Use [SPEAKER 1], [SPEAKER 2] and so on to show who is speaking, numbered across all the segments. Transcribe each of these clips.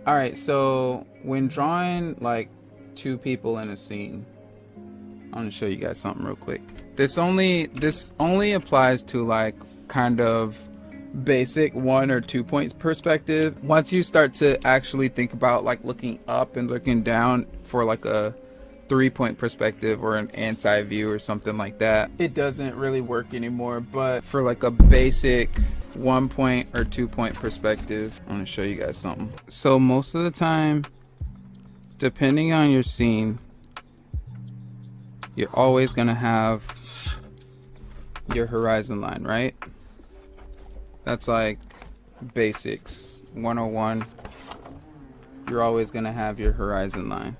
[SPEAKER 1] All right, so when drawing like two people in a scene, I'm gonna show you guys something real quick. This only applies to like kind of basic 1 or 2 points perspective. Once you start to actually think about like looking up and looking down for like a 3 point perspective or an anti-view or something like that, it doesn't really work anymore. But for like a basic 1 point or 2 point perspective, I'm gonna show you guys something. So most of the time, depending on your scene, you're always gonna have your horizon line, right? That's like basics 101. You're always gonna have your horizon line.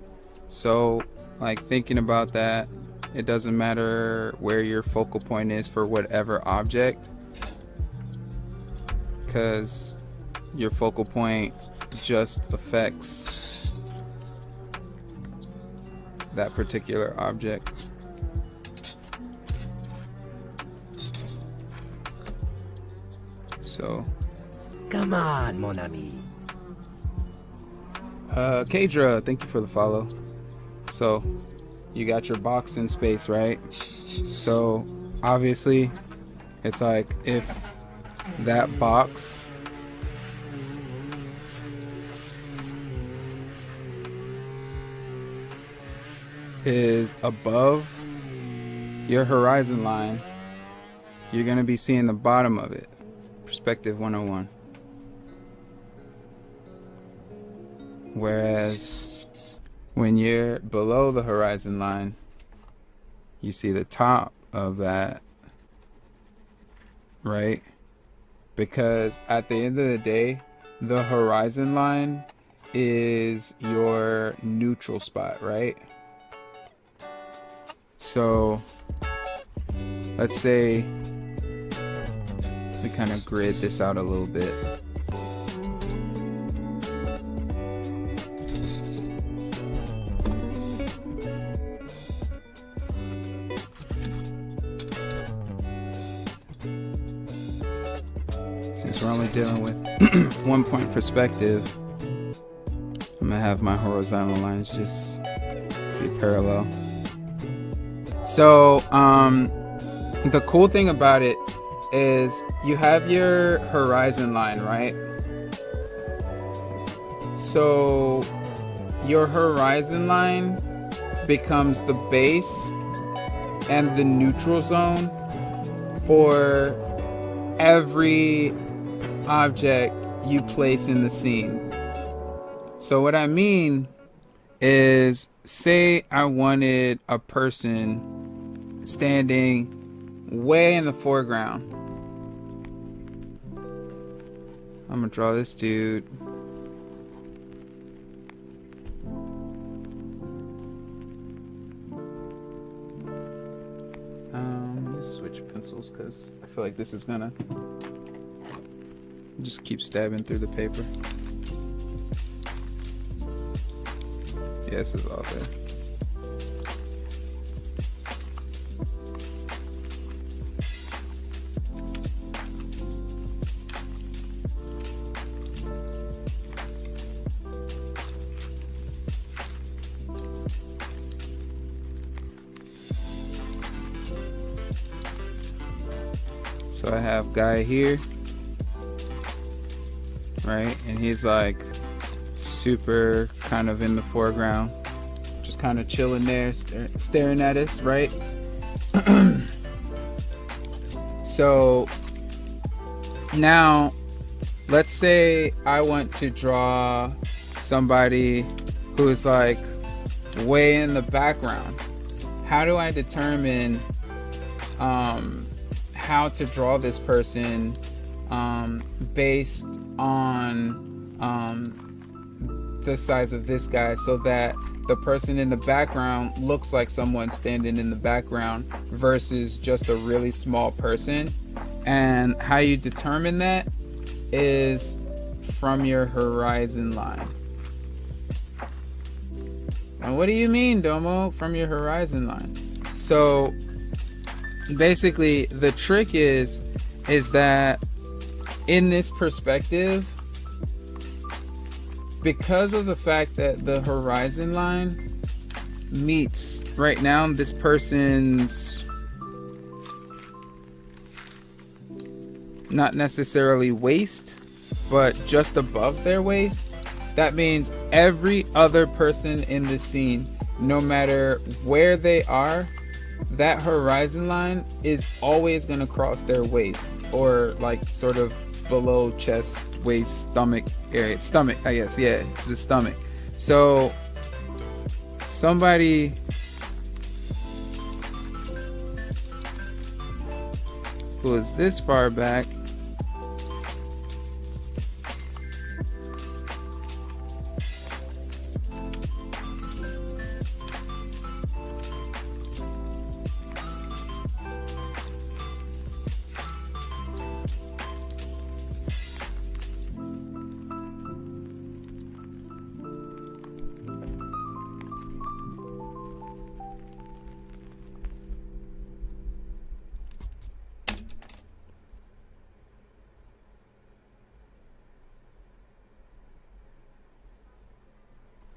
[SPEAKER 1] So like thinking about that, it doesn't matter where your focal point is for whatever object, because your focal point just affects that particular object. So
[SPEAKER 2] Come on, mon ami.
[SPEAKER 1] Kadra, thank you for the follow. So you got your box in space, right? So obviously it's like if that box is above your horizon line, you're gonna be seeing the bottom of it. Perspective 101. Whereas when you're below the horizon line, you see the top of that, right? Because at the end of the day, the horizon line is your neutral spot, right? So let's say we kind of grid this out a little bit. Since we're only dealing with 1 point perspective, I'm gonna have my horizontal lines just be parallel. So the cool thing about it is you have your horizon line, right? So your horizon line becomes the base and the neutral zone for every object you place in the scene. So what I mean is, say I wanted a person standing way in the foreground. I'm gonna draw this dude. Let's switch pencils because I feel like this is gonna just keep stabbing through the paper. Yeah, this is all there. So I have guy here, right? And he's like super kind of in the foreground, just kind of chilling there, staring at us, right? So now let's say I want to draw somebody who's like way in the background. How do I determine how to draw this person based on the size of this guy, so that the person in the background looks like someone standing in the background versus just a really small person? And how you determine that is from your horizon line. And what do you mean, Domo, from your horizon line? So basically the trick is that in this perspective, because of the fact that the horizon line meets right now this person's not necessarily waist, but just above their waist, that means every other person in the scene, no matter where they are, that horizon line is always going to cross their waist, or like sort of below chest, waist, stomach area. Stomach, I guess, yeah, the stomach. So somebody who is this far back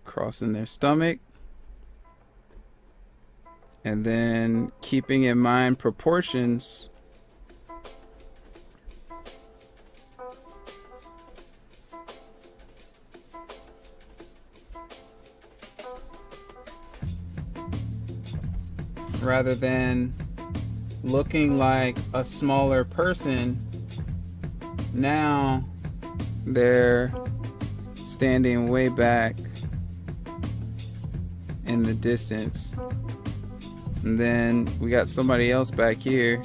[SPEAKER 1] crossing their stomach, and then keeping in mind proportions, rather than looking like a smaller person, now they're standing way back in the distance. And then we got somebody else back here.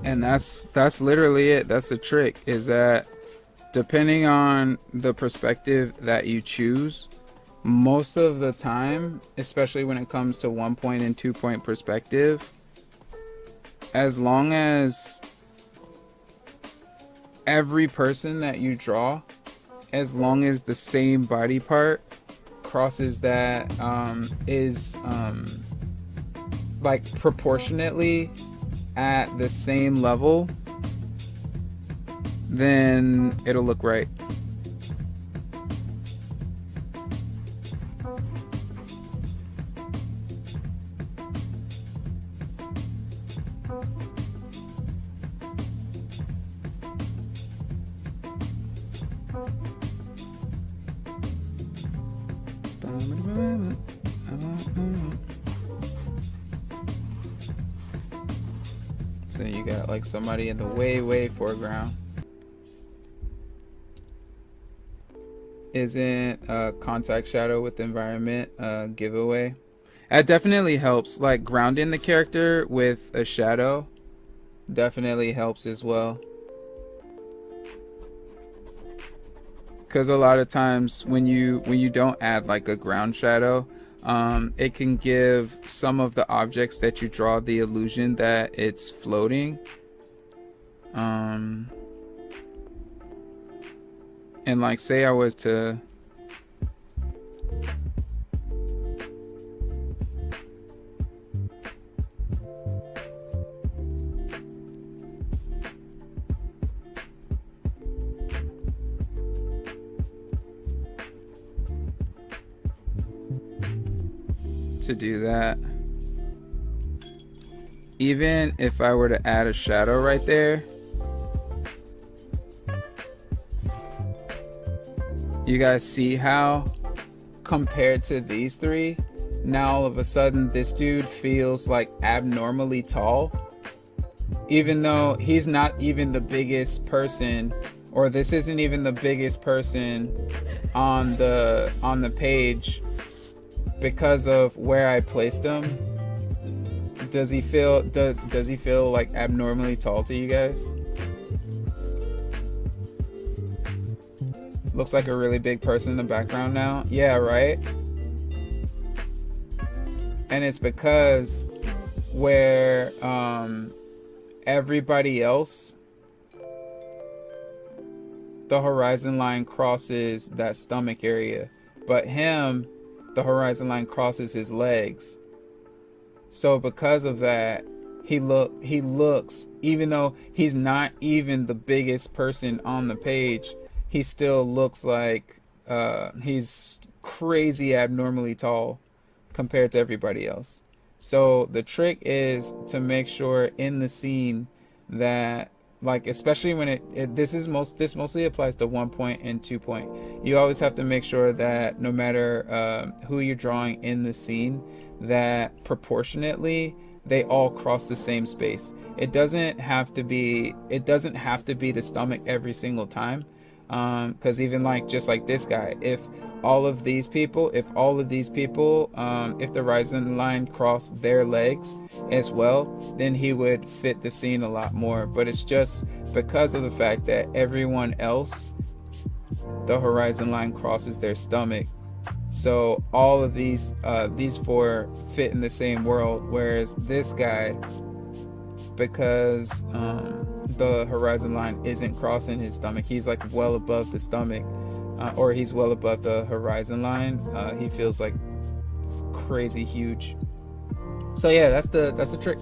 [SPEAKER 1] And that's literally it. That's the trick, is that depending on the perspective that you choose, most of the time, especially when it comes to 1 point and 2 point perspective, as long as every person that you draw, as long as the same body part crosses that is like proportionately at the same level, then it'll look right. So you got like somebody in the way foreground. Isn't contact shadow with environment a giveaway? That definitely helps. Like grounding the character with a shadow definitely helps as well. Because a lot of times when you don't add like a ground shadow, it can give some of the objects that you draw the illusion that it's floating. And like say I was to do that, even if I were to add a shadow right there, you guys see how compared to these three, now all of a sudden this dude feels like abnormally tall, even though he's not even the biggest person or this isn't even the biggest person on the page because of where I placed him. Does he feel like abnormally tall to you guys? Looks like a really big person in the background now. Yeah, right? And it's because where everybody else, the horizon line crosses that stomach area, but him, the horizon line crosses his legs. So because of that, he looks, even though he's not even the biggest person on the page, he still looks like he's crazy abnormally tall compared to everybody else. So the trick is to make sure in the scene that, like, especially when this mostly applies to 1 point and 2 point. You always have to make sure that no matter who you're drawing in the scene, that proportionately they all cross the same space. It doesn't have to be the stomach every single time, because even like just like this guy, if all of these people, if the horizon line crossed their legs as well, then he would fit the scene a lot more. But it's just because of the fact that everyone else, the horizon line crosses their stomach. So all of these four fit in the same world, whereas this guy, because the horizon line isn't crossing his stomach, he's like well above the stomach, or he's well above the horizon line. He feels like it's crazy huge. So yeah, that's the trick.